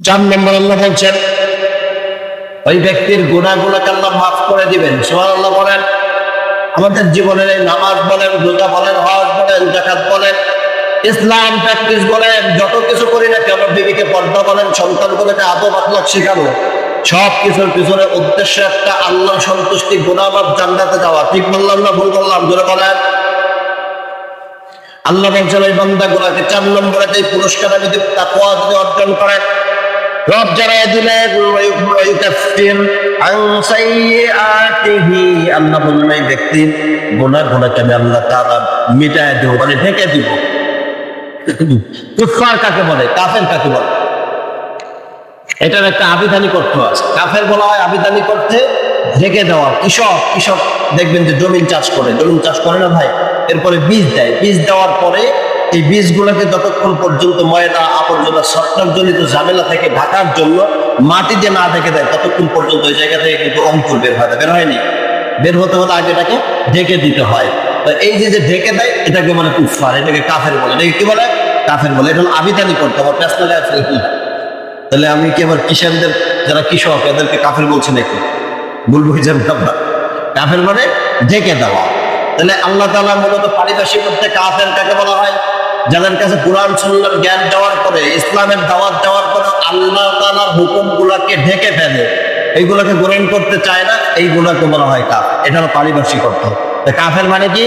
4 নম্বর আল্লাহ বলছেন ওই ব্যক্তির গুনাহগুলোকে আল্লাহ মাফ করে দিবেন। সুবহানাল্লাহ বলেন। আমাদের জীবনের এই নামাজ বলেন, রোজা বলেন, হজ বলেন, যাকাত বলেন, ইসলাম প্র্যাকটিস বলেন, যত কিছু করি না কেন, বিবিকে পর্দা বলেন, সন্তানগুলোকে আদব আখলাক শেখানো, সব কিছুর পিছনে উদ্দেশ্য একটা, আল্লাহ সন্তুষ্টি, গুনাহ মাফ, জান্নাতে যাওয়া। ঠিক বললাম না ভুল বললাম? জোরে বলেন। আল্লাহ বলছেন ওই বান্দাগুলোকে 4 নম্বরে যে পুরস্কার আমি দেব, তাকওয়া যদি অর্জন করে, রব জানায় দিলেন ওয়ায়ুকাফির আন সাইয়্যাতিহি, আল্লাহ বললেন এই ব্যক্তির গুনাহগুলোকে আমি আল্লাহ তাআলা মিটায় দেব, মানে ঢেকে দিব। কুফার কাকে বলে, কাফের কাকে বলে, এটার একটা আবিধানিক অর্থ আছে। কাফের বলা হয় আবিধানিক অর্থে ঢেকে দেওয়া। কৃষক দেখবেন যে জমিন চাষ করে না ভাই, এরপরে বীজ দেয়, বীজ দেওয়ার পরে এই বীজগুলোকে যতক্ষণ পর্যন্ত ময়লা আবর্জনা সরকারজনিত ঝামেলা থেকে ঢাকার জন্য মাটি দিয়ে না ঢেকে দেয়, ততক্ষণ পর্যন্ত ওই জায়গা থেকে কিন্তু অঙ্কুর বের হয়নি। বের হতে হলে আগে এটাকে ঢেকে দিতে হয়। তো এই যে ঢেকে দেয়, এটাকে বলে কুফার, এটাকে কাফের বলে। এটাকে কি বলে? কাফের বলে। এটা হলো আবিধানিক করতে হবে, পেছনে আছে। তাহলে আমি কি আবার কিষানদের যারা কৃষক এদেরকে কাফের বলছি নাকি? ভুল বুঝছেন আপনারা? কাফের মানে ঢেকে দেওয়া। তাহলে আল্লাহ তাআলা মূলত পারিভাষিক করতে কাফের কাকে বলা হয়? যাদের কাছে কুরআন সুন্নাহর জ্ঞান দেওয়ার পরে, ইসলামের দাওয়াত দেওয়ার পরে আল্লাহ তাআলার হুকুমগুলোকে ঢেকে ফেলে, এইগুলোকে গ্রহণ করতে চায় না, এইগুলোকে বলা হয় কাফের। এটা হলো পারিভাষিক অর্থ। কাফের মানে কি?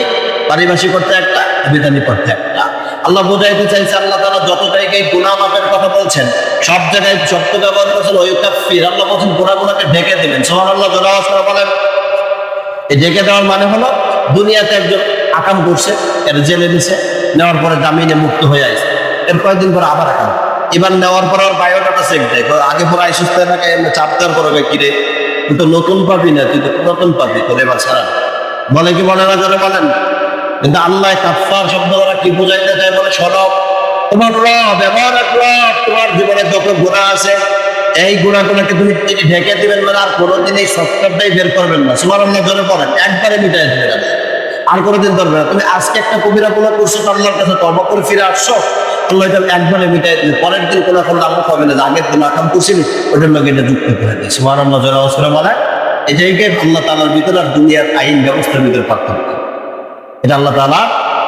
পারিভাষিক অর্থে একটা, আবিধানিক অর্থে একটা। আল্লাহ বোঝাইতে চাইছে, আল্লাহ তাআলা যত জায়গায় গুনাহ মাফের কথা বলছেন, সব জায়গায় শব্দ ব্যবহার করেছেন ওয়ায়ুকাফির। আল্লাহ বলছেন গুনাহগুলোকে ঢেকে দিবেন। সুবহানাল্লাহ, জোরে আওয়াজ করে বলেন। এই ঢেকে দেওয়ার মানে হলো, দুনিয়াতে একজন আকাম করছে, এর জেলে নিছে, নেওয়ার পরে জামিনে মুক্ত হয়ে আসছে, এর কয়েকদিন পরে আবার আকাম, এবার নেওয়ার পরে ওর বায়োডাটা চেক দেয়, আগে পরে আইসুস্থ থাকে, চাপ দেওয়ার পরে কিরে তুই তো নতুন পাবি না, তুই তো পুরাতন পাবি, তোর এবার ছাড়া বলে কি বলে না? জোরে বলেন। কিন্তু আল্লাহ কাফার শব্দ দ্বারা কি বুঝাইতে চায়? বলে সরব তোমার রব, এমন এক রব, তোমার জীবনে যত গুনাহ আছে এই গুনাহগুলোকে তুমি ঢেকে দিবেন, মানে আর কোনোদিন এই সত্যটাই বের করবেন না। সুবহানাল্লাহ, জোরে পড়েন। একবারে মিটাই দিবেন, আর কোনোদিন ধরবে না। তুমি আজকে একটা কবিরা গুনাহ করছো, আল্লাহর কাছে তওবা করে ফিরে আসছো, আল্লাহ এটা একবারে মিটাই দিবে। পরের দিন গুনাহ করলে আল্লাহ পাবে না, আগের দিন আকাম করছিলি ওটার লগে এটা যুক্ত করে দেয়। সুবহানাল্লাহ, জোরে আওয়াজ করে বলেন। এই জায়গায় আল্লাহ তাআলার ভিতরে আর দুনিয়ার আইন ব্যবস্থার ভিতরে পার্থক্য। এটা আল্লাহ তাআলা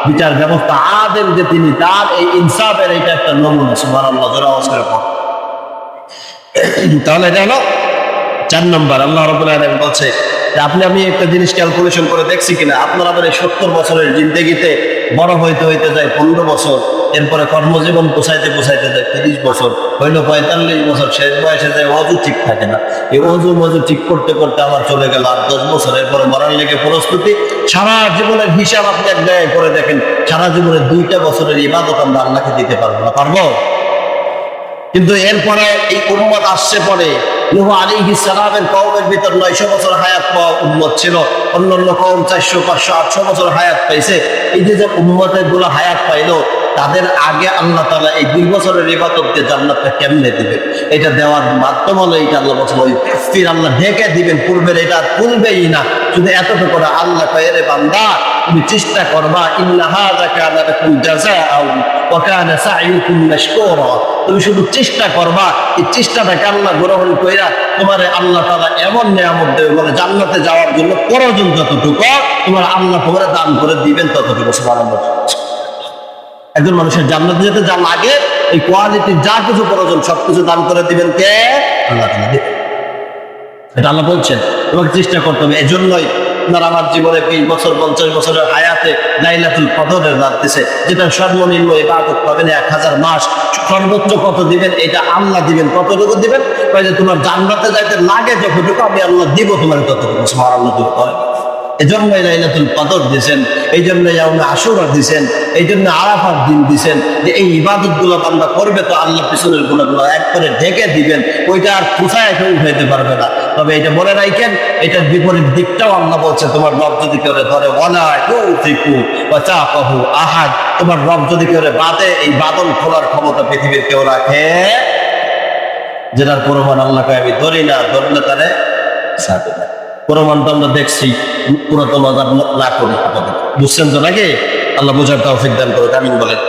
বিচার ব্যবস্থা, আদেল যে তিনি, তার এই ইনসাফের এটা একটা নমুনা। সুবহানাল্লাহ, জোরে আওয়াজ করে পড়ো। তাহলে এটা হলো 4 নম্বর। আল্লাহ রাব্বুল আলামিন বলছে যে আমি একটা জিনিস ক্যালকুলেশন করে দেখছি কিনা, আপনার আবার এই 70 বছরের জিন্দেগিতে বড় হইতে যায় 15 বছর, এরপরে কর্মজীবন পোষাইতে যায় 30 বছর, হইলো 45 বছর, শেষ বয়সে যায় অজু ঠিক থাকে না, এই অজু ঠিক করতে আমার চলে গেল 8-10 বছর, এরপরে মরার লেগে প্রস্তুতি। সারা জীবনের হিসাব আপনি এক জায়গায় করে দেখেন, সারা জীবনের 2টা বছরের ইবাদত আমরা আল্লাহকে দিতে পারবো না, পারবো? কিন্তু এরপরে এই উম্মত আসছে পরে, নূহ আলাইহিস সালামের কওমের ভিতর 900 বছর হায়াত পাওয়া উম্মত ছিল, অন্যান্য কওম 400, 500, 800 বছর হায়াত পাইছে। এই যে উম্মতের গুলো হায়াত পাইলো, তাদের আগে আল্লাহ তাআলা এই 2 বছরের ইবাদত দিয়ে জান্নাতটা কেমনে দিবেন? এটা দেওয়ার মাধ্যম হলো এইটা। আল্লাহ বলেন ওই কাফির আল্লাহ ঢেকে দিবেন, পূর্বের এটা তুলবেই না। শুধু এতটুকু করে আল্লাহ কয়, রে বান্দা তুমি চেষ্টা করবা, ইন্না হাযা কানা লাকুম জাযাআউ ওয়া কানা সা'য়ুকুম মাশকুরা, তুমি শুধু চেষ্টা করবা, এই চেষ্টাটাকে আল্লাহ গ্রহণ কইরা তোমার আল্লাহ তাআলা এমন নিয়ামত দেবে, বলে জান্নাতে যাওয়ার জন্য প্রয়োজন যতটুকু তোমার আল্লাহ তোমার দান করে দিবেন ততটুকু। সুবহানাল্লাহ। একজন মানুষের জান্নাতে যেতে যা লাগে, এই কোয়ালিটি যা কিছু প্রয়োজন সবকিছু দান করে দিবেন কে? আল্লাহ তাআলা দিবেন। এটা আল্লাহ বলছেন তোমাকে চেষ্টা করতে হবে। এজন্যই আপনার আমার জীবনে 20 বছর 50 বছরের হায়াতে লাইলাতুল কদরের রাত দিছে, যেটা সর্বনিম্ন ইবাদত পাবেন 1000 মাস, সর্বোচ্চ কত দিবেন? এটা আল্লাহ দিবেন। কতটুকু দিবেন? যে তোমার জান্নাতে যাইতে লাগে যতটুকু আমি আল্লাহ দিব তোমার ততটুকু। সুবহানাল্লাহ। এজন্যই লাইলাতুল কদর দিয়েছেন, এই জন্য ইয়াউমে আশুরা দিয়েছেন, এই জন্য আরাফার দিন দিয়েছেন, যে এই ইবাদতগুলো বান্দা করবে তো আল্লাহ পিছনের গুণাগুলো এক করে ঢেকে দিবেন, ওইটা আর কোথায় কেউ উঠাইতে পারবে না। তবে এটা বলে রাখেন, এটার বিপরীত দিকটাও আল্লাহ বলছে, তোমার রব যদি কেউ ধরে ওয়ালা ইউতিকু ওয়া তাকাহু আহাদ, তোমার রব যদি কেউ বাদে, এই বাদল খোলার ক্ষমতা পৃথিবীর কেউ রাখে, যেটার প্রমাণ আল্লাহ কয় আমি ধরি না, ধরলে তারে ছাড়বে না। প্রমাণ তো আমরা দেখছি, পুরাতন না করি। বুঝছেন তো নাকি? আল্লাহ বোঝার তৌফিক দান করুক, আমিন বলেন।